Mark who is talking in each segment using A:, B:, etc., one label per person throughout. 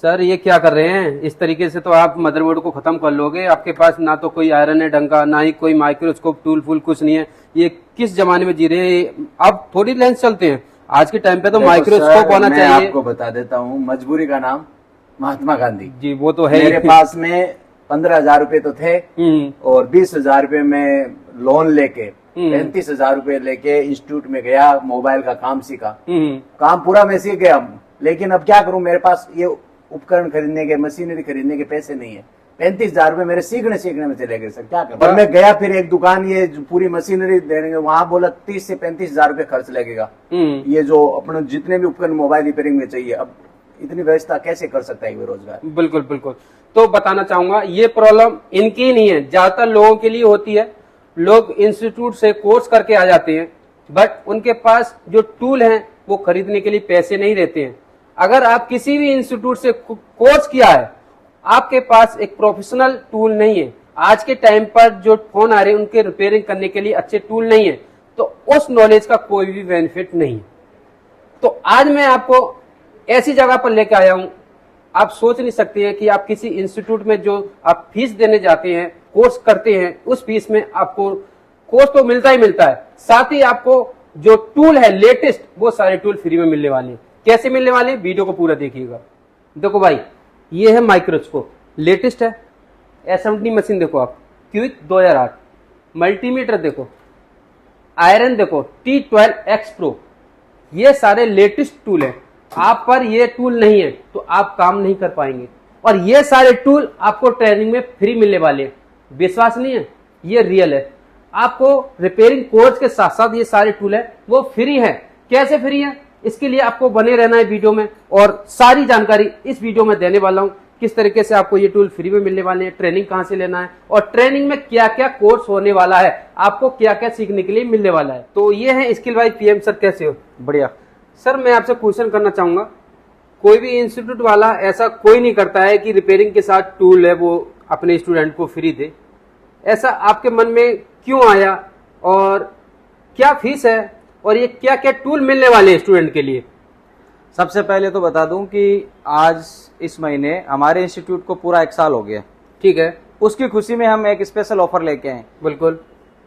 A: Sir ये क्या कर रहे हैं? इस तरीके से तो आप मदरबोर्ड को खत्म कर लोगे। आपके पास ना तो कोई आयरन है ढंग का, ना ही कोई माइक्रोस्कोप टूल फूल कुछ नहीं है। ये किस जमाने में जी रहे हैं? अब थोड़ी लेंस चलते हैं, आज के टाइम पे तो माइक्रोस्कोप होना चाहिए।
B: मैं आपको बता देता हूँ, मजबूरी का नाम महात्मा गांधी
A: जी, वो तो है।
B: मेरे पास में 15,000 रुपए तो थे और 20,000 रुपए में लोन लेके 35,000 रुपए लेके इंस्टीट्यूट में गया, मोबाइल का काम सीखा। काम पूरा मैं सीख गया, लेकिन अब क्या करूं, मेरे पास ये उपकरण खरीदने के, मशीनरी खरीदने के पैसे नहीं है। 35,000 रुपए मेरे सीखने में चले गए सर, क्या करूं। और मैं गया फिर एक दुकान, ये पूरी मशीनरी देंगे, वहां बोला 30 से 35,000 रुपए खर्च लगेगा। ये जो अपने जितने भी उपकरण मोबाइल रिपेयरिंग में चाहिए, अब इतनी व्यवस्था कैसे कर सकता है बेरोजगार।
A: बिल्कुल बिल्कुल। तो बताना चाहूंगा, ये प्रॉब्लम इनकी नहीं है, ज्यादातर लोगों के लिए होती है। लोग इंस्टीट्यूट से कोर्स करके आ जाते हैं, बट उनके पास जो टूल हैं वो खरीदने के लिए पैसे नहीं रहते हैं। अगर आप किसी भी इंस्टीट्यूट से कोर्स किया है, आपके पास एक प्रोफेशनल टूल नहीं है, आज के टाइम पर जो फोन आ रहे हैं उनके रिपेयरिंग करने के लिए अच्छे टूल नहीं है, तो उस नॉलेज का कोई भी बेनिफिट नहीं है। तो आज मैं आपको ऐसी जगह पर लेके आया हूं, आप सोच नहीं सकते हैं कि आप किसी इंस्टीट्यूट में जो आप फीस देने जाते हैं, कोर्स करते हैं, उस फीस में आपको कोर्स तो मिलता ही मिलता है, साथ ही आपको जो टूल है लेटेस्ट, वो सारे टूल फ्री में मिलने वाले हैं। कैसे मिलने वाले हैं, वीडियो को पूरा देखिएगा। देखो भाई, ये है माइक्रोस्कोप, लेटेस्ट है। SMT मशीन देखो आप, क्विक 2008, मल्टीमीटर देखो, आयरन देखो, T12X Pro, ये सारे लेटेस्ट टूल है। आप पर ये टूल नहीं है तो आप काम नहीं कर पाएंगे, और ये सारे टूल आपको ट्रेनिंग में फ्री मिलने वाले हैं। विश्वास नहीं है, ये रियल है। आपको रिपेयरिंग कोर्स के साथ साथ ये सारे टूल है वो फ्री है। कैसे फ्री है, इसके लिए आपको बने रहना है वीडियो में, और सारी जानकारी इस वीडियो में देने वाला हूं। किस तरीके से आपको ये टूल फ्री में मिलने वाले हैं, ट्रेनिंग कहां से लेना है, और ट्रेनिंग में क्या क्या कोर्स होने वाला है, आपको क्या क्या सीखने के लिए मिलने वाला है। तो ये है स्किल बाय पीएम। सर कैसे हो? बढ़िया। सर मैं आपसे क्वेश्चन करना चाहूंगा, कोई भी इंस्टीट्यूट वाला ऐसा कोई नहीं करता है कि रिपेयरिंग के साथ टूल है वो अपने स्टूडेंट को फ्री दे। ऐसा आपके मन में क्यों आया, और क्या फीस है, और ये क्या क्या टूल मिलने वाले हैं स्टूडेंट के लिए?
C: सबसे पहले तो बता दूं कि आज इस महीने हमारे इंस्टीट्यूट को पूरा 1 साल हो गया।
A: ठीक है।
C: उसकी खुशी में हम एक स्पेशल ऑफर लेके आए।
A: बिल्कुल।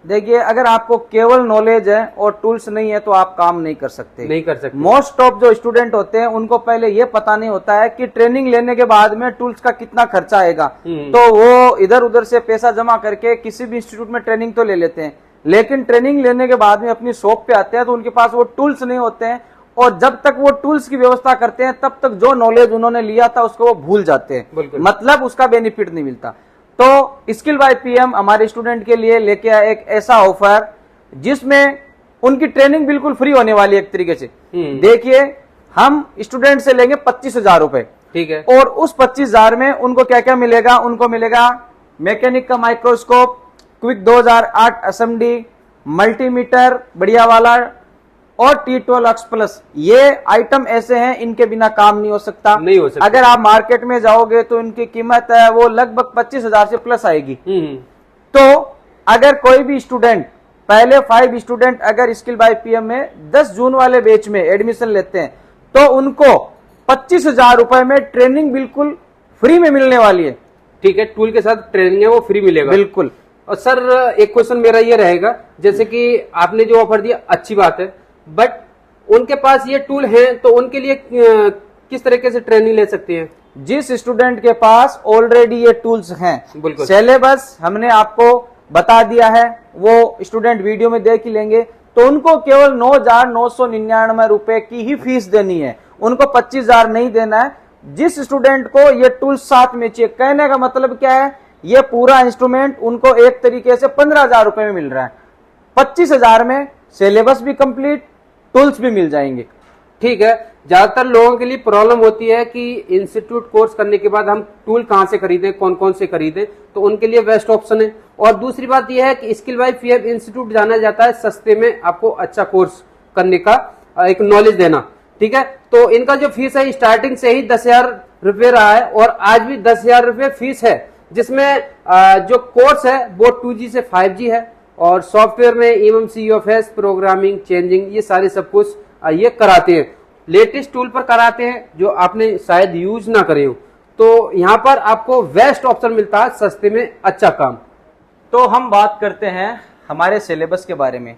C: देखिए, अगर आपको केवल नॉलेज है और टूल्स नहीं है तो आप काम नहीं कर सकते। मोस्ट ऑफ जो स्टूडेंट होते हैं उनको पहले ये पता नहीं होता है कि ट्रेनिंग लेने के बाद में टूल्स का कितना खर्चा आएगा, तो वो इधर उधर से पैसा जमा करके किसी भी इंस्टीट्यूट में ट्रेनिंग तो ले लेते हैं, लेकिन ट्रेनिंग लेने के बाद में अपनी शॉप पे आते हैं तो उनके पास वो टूल्स नहीं होते हैं, और जब तक वो टूल्स की व्यवस्था करते हैं तब तक जो नॉलेज उन्होंने लिया था उसको वो भूल जाते हैं, मतलब उसका बेनिफिट नहीं मिलता। तो स्किल बाय पीएम हमारे स्टूडेंट के लिए लेके आया एक ऐसा ऑफर जिसमें उनकी ट्रेनिंग बिल्कुल फ्री होने वाली है। एक तरीके से देखिए, हम स्टूडेंट से लेंगे 25,000 रुपए, ठीक है, और उस 25,000 में उनको क्या क्या मिलेगा, उनको मिलेगा मैकेनिक का माइक्रोस्कोप, क्विक 2008 SMD, मल्टीमीटर बढ़िया वाला, और T12X Plus। ये आइटम ऐसे हैं, इनके बिना काम नहीं हो सकता। अगर आप मार्केट में जाओगे तो इनकी कीमत है वो लगभग 25,000 से प्लस आएगी। तो अगर कोई भी स्टूडेंट, पहले 5 स्टूडेंट अगर स्किल बाय पीएम में 10 जून वाले बैच में एडमिशन लेते हैं तो उनको 25,000 रुपए में ट्रेनिंग बिल्कुल फ्री में मिलने वाली है।
A: ठीक है, टूल के साथ ट्रेनिंग है वो फ्री मिलेगा।
C: बिल्कुल।
A: और सर एक क्वेश्चन मेरा ये रहेगा, जैसे कि आपने जो ऑफर दिया अच्छी बात है, बट उनके पास ये टूल है तो उनके लिए किस तरीके से ट्रेनिंग ले सकते हैं?
C: जिस स्टूडेंट के पास ऑलरेडी ये टूल्स हैं, सिलेबस हमने आपको बता दिया है, वो स्टूडेंट वीडियो में देख ही लेंगे, तो उनको केवल 9,999 रुपए की ही फीस देनी है, उनको 25,000 नहीं देना है। जिस स्टूडेंट को ये टूल साथ में चाहिए, कहने का मतलब क्या है, ये पूरा इंस्ट्रूमेंट उनको एक तरीके से 15,000 रुपए में मिल रहा है। 25,000 में सिलेबस भी कंप्लीट, टूल्स भी मिल जाएंगे।
A: ठीक है, ज्यादातर लोगों के लिए प्रॉब्लम होती है कि इंस्टीट्यूट कोर्स करने के बाद हम टूल कहां से खरीदें, कौन कौन से खरीदें, तो उनके लिए बेस्ट ऑप्शन है। और दूसरी बात यह है कि स्किल बाय पीएम इंस्टीट्यूट जाना जाता है सस्ते में आपको अच्छा कोर्स करने का एक नॉलेज देना। ठीक है, तो इनका जो फीस है स्टार्टिंग से ही 10,000 रुपये रहा है, और आज भी 10,000 रुपये फीस है, जिसमें जो कोर्स है वो 2G से 5G है, और सॉफ्टवेयर में MMCUFS, प्रोग्रामिंग, चेंजिंग, ये सारे सब कुछ ये कराते हैं। लेटेस्ट टूल पर कराते हैं जो आपने शायद यूज ना करे हो, तो यहाँ पर आपको बेस्ट ऑप्शन मिलता है सस्ते में अच्छा काम।
C: तो हम बात करते हैं हमारे सिलेबस के बारे में।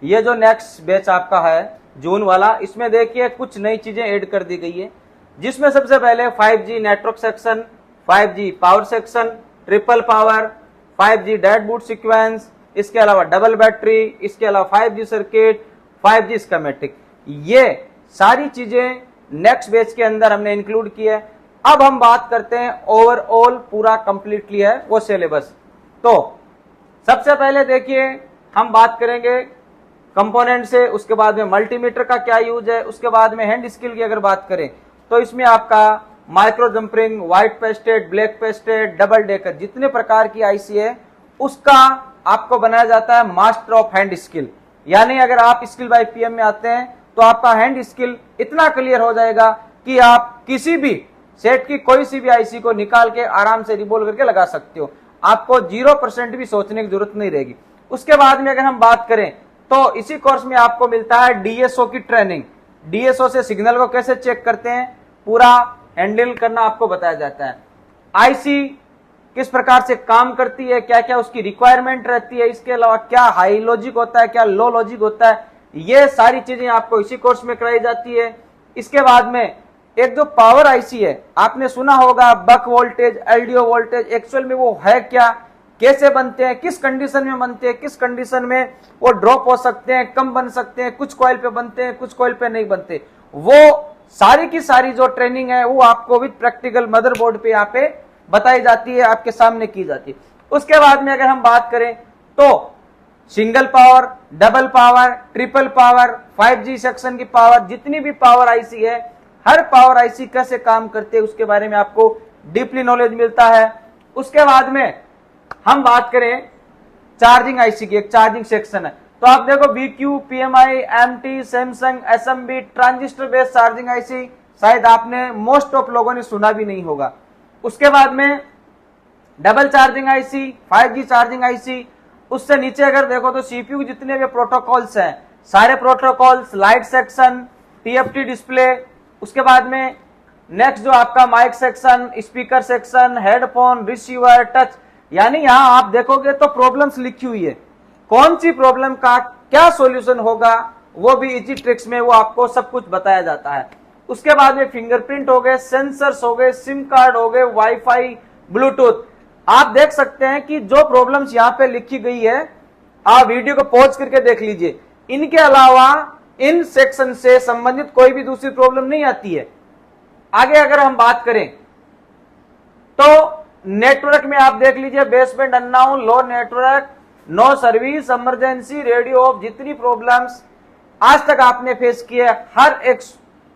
C: ये जो नेक्स्ट बैच आपका है जून वाला, इसमें देखिए कुछ नई चीजें ऐड कर दी गई है, जिसमें सबसे पहले 5G network section, 5G power section, triple power, 5G dead boot sequence, इसके अलावा डबल बैटरी, इसके अलावा 5G सर्किट, 5G स्कीमेटिक, ये सारी चीजें नेक्स्ट बैच के अंदर हमने इंक्लूड की है। अब हम बात करते हैं ओवरऑल पूरा कंप्लीटली है वो सिलेबस। तो सबसे पहले देखिए हम बात करेंगे कंपोनेंट से, उसके बाद में मल्टीमीटर का क्या यूज है, उसके बाद में हैंड स्किल की अगर बात करें तो इसमें आपका micro jumpering, white pasted, black pasted, double decker, जितने प्रकार की आईसी है उसका आपको बनाया जाता है मास्टर ऑफ हैंड स्किल। यानी अगर आप स्किल बाय पीएम में आते हैं तो आपका हैंड स्किल इतना क्लियर हो जाएगा कि आप किसी भी सेट की कोई सी भी आईसी को निकाल के आराम से रिबोल करके लगा सकते हो, आपको 0% भी सोचने की जरूरत नहीं रहेगी। उसके बाद में अगर हम बात करें तो इसी कोर्स में आपको मिलता है डीएसओ की ट्रेनिंग। डीएसओ से सिग्नल को कैसे चेक करते हैं पूरा हैंडल करना आपको बताया जाता है। आईसी किस प्रकार से काम करती है, क्या क्या उसकी रिक्वायरमेंट रहती है, इसके अलावा क्या हाई लॉजिक होता है, क्या लो लॉजिक होता है, ये सारी चीजें आपको इसी कोर्स में कराई जाती है। इसके बाद में एक जो पावर आईसी है, आपने सुना होगा बक वोल्टेज, एलडीओ वोल्टेज, एक्चुअल में वो है क्या, कैसे बनते हैं, किस कंडीशन में बनते हैं, किस कंडीशन में वो ड्रॉप हो सकते हैं, कम बन सकते हैं, कुछ कॉइल पे बनते हैं, कुछ कॉइल पे नहीं बनते, वो सारी की सारी जो ट्रेनिंग है वो आपको विद प्रैक्टिकल मदरबोर्ड पे यहाँ पे बताई जाती है, आपके सामने की जाती है। उसके बाद में अगर हम बात करें तो single power, double power, triple power, 5G section की पावर, जितनी भी पावर आईसी है, हर पावर आईसी कैसे काम करते हैं उसके बारे में आपको डीपली नॉलेज मिलता है। उसके बाद में हम बात करें चार्जिंग आईसी की, एक चार्जिंग सेक्शन है, तो आप देखो BQ, PMI, MT, Samsung, SMB, transistor based charging IC शायद आपने मोस्ट ऑफ लोगों ने सुना भी नहीं होगा। उसके बाद में double charging IC, 5G charging IC, उससे नीचे अगर देखो तो सीपीयू जितने भी प्रोटोकॉल्स हैं, सारे protocols, light section, TFT display, उसके बाद में नेक्स्ट जो आपका mic section, speaker section, headphone, receiver, touch, यानी यहां आप देखोगे तो प्रॉब्लम्स लिखी हुई है, कौन सी प्रॉब्लम का क्या सॉल्यूशन होगा वो भी इजी ट्रिक्स में वो आपको सब कुछ बताया जाता है। उसके बाद में फिंगरप्रिंट हो गए, सेंसर्स हो गए, सिम कार्ड हो गए, वाईफाई, ब्लूटूथ, आप देख सकते हैं कि जो प्रॉब्लम्स यहाँ पे लिखी गई है आप वीडियो को पॉज करके देख लीजिए। इनके अलावा इन सेक्शन से संबंधित कोई भी दूसरी प्रॉब्लम नहीं आती है। आगे अगर हम बात करें तो नेटवर्क में आप देख लीजिए baseband unknown, low network, no service, emergency, radio off, जितनी प्रॉब्लम्स आज तक आपने फेस किए हर एक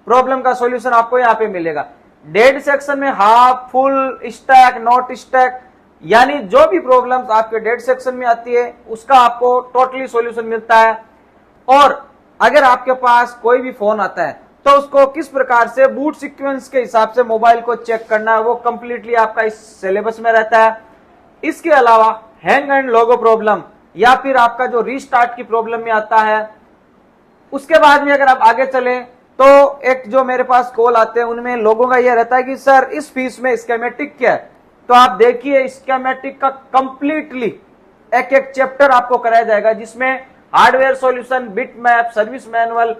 C: प्रॉब्लम का सॉल्यूशन आपको यहाँ पे मिलेगा। डेड सेक्शन में half, full, stack, not stack, यानी जो भी प्रॉब्लम्स आपके डेड सेक्शन में आती है उसका आपको टोटली सॉल्यूशन मिलता है। और अगर आपके पास कोई भी फोन आता है तो उसको किस प्रकार से बूट सीक्वेंस के हिसाब से मोबाइल को चेक करना है वो कंप्लीटली आपका इस सिलेबस में रहता है। इसके अलावा हैंग एंड लोगो प्रॉब्लम या फिर आपका जो रीस्टार्ट की प्रॉब्लम में आता है। उसके बाद में अगर आप आगे चलें तो एक जो मेरे पास कॉल आते हैं उनमें लोगों का यह रहता है कि सर इस फीस में स्कीमेटिक क्या है, तो आप देखिए स्कीमेटिक का कंप्लीटली एक एक चैप्टर आपको कराया जाएगा, जिसमें hardware solution, bit map, service manual,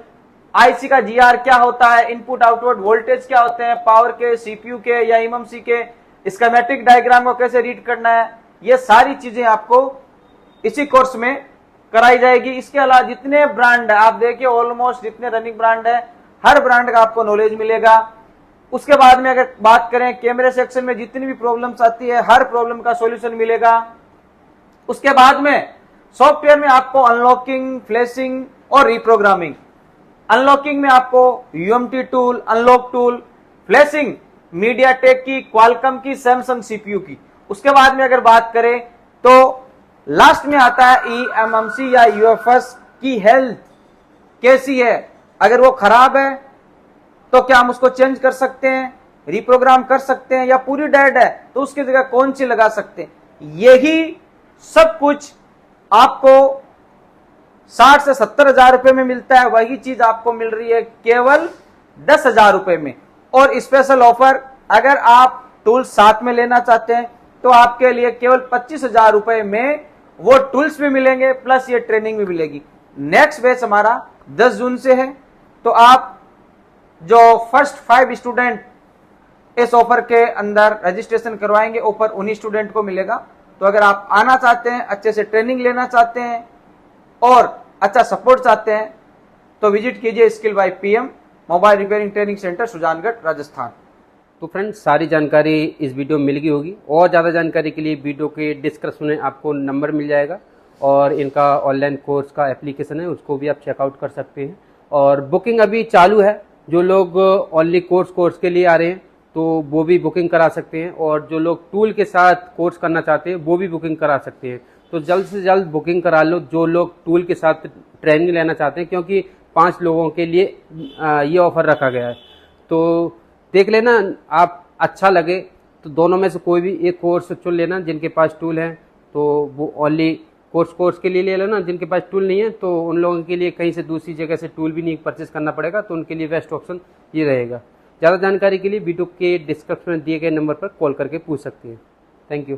C: IC का जीआर क्या होता है, इनपुट आउटपुट वोल्टेज क्या होते हैं, पावर के, सीपीयू के या एमएमसी के, स्कीमेटिक डायग्राम को कैसे रीड करना है, ये सारी चीजें आपको इसी कोर्स में कराई जाएगी। इसके अलावा जितने ब्रांड है आप देखिए, ऑलमोस्ट जितने रनिंग ब्रांड है हर ब्रांड का आपको नॉलेज मिलेगा। उसके बाद में अगर बात करें कैमरे सेक्शन में जितनी भी प्रॉब्लम्स आती है हर प्रॉब्लम का सॉल्यूशन मिलेगा। उसके बाद में सॉफ्टवेयर में आपको अनलॉकिंग, फ्लैशिंग और रिप्रोग्रामिंग। अनलॉकिंग में आपको UMT tool, unlock tool, flashing MediaTek की, क्वालकॉम की, सैमसंग सीपीयू की। उसके बाद में अगर बात करें तो लास्ट में आता है ईएमएमसी या यूएफएस की हेल्थ कैसी है, अगर वो खराब है तो क्या हम उसको चेंज कर सकते हैं, रिप्रोग्राम कर सकते हैं, या पूरी डेड है तो उसकी जगह कौन सी लगा सकते हैं। यही सब कुछ आपको 60 से 70 हजार रुपए में मिलता है, वही चीज आपको मिल रही है केवल 10,000 रुपए में। और स्पेशल ऑफर, अगर आप टूल्स साथ में लेना चाहते हैं तो आपके लिए केवल 25,000 रुपए में वो टूल्स भी मिलेंगे प्लस ये ट्रेनिंग भी मिलेगी। नेक्स्ट बैच हमारा 10 जून से है, तो आप जो फर्स्ट 5 स्टूडेंट इस ऑफर के अंदर रजिस्ट्रेशन करवाएंगे, ऑफर उन्हीं स्टूडेंट को मिलेगा। तो अगर आप आना चाहते हैं, अच्छे से ट्रेनिंग लेना चाहते हैं और अच्छा सपोर्ट चाहते हैं तो विजिट कीजिए skill by PM mobile repairing training centre Sujangarh Rajasthan.
A: तो फ्रेंड्स, सारी जानकारी इस वीडियो में मिल गई होगी। और ज़्यादा जानकारी के लिए वीडियो के डिस्क्रिप्शन में आपको नंबर मिल जाएगा और इनका ऑनलाइन कोर्स का एप्लीकेशन है, उसको भी आप चेकआउट कर सकते हैं। और बुकिंग अभी चालू है, जो लोग ओनली कोर्स के लिए आ रहे हैं तो वो भी बुकिंग करा सकते हैं, और जो लोग टूल के साथ कोर्स करना चाहते हैं वो भी बुकिंग करा सकते हैं। तो जल्द से जल्द बुकिंग करा लो जो लोग टूल के साथ ट्रेनिंग लेना चाहते हैं, क्योंकि 5 लोगों के लिए ये ऑफर रखा गया है। तो देख लेना, आप अच्छा लगे तो दोनों में से कोई भी एक कोर्स चुन लेना। जिनके पास टूल है तो वो ओनली कोर्स के लिए ले लेना, जिनके पास टूल नहीं है तो उन लोगों के लिए कहीं से दूसरी जगह से टूल भी नहीं परचेस करना पड़ेगा, तो उनके लिए बेस्ट ऑप्शन ये रहेगा। ज़्यादा जानकारी के लिए वीडियो के डिस्क्रिप्शन में दिए गए नंबर पर कॉल करके पूछ सकते हैं। Thank you.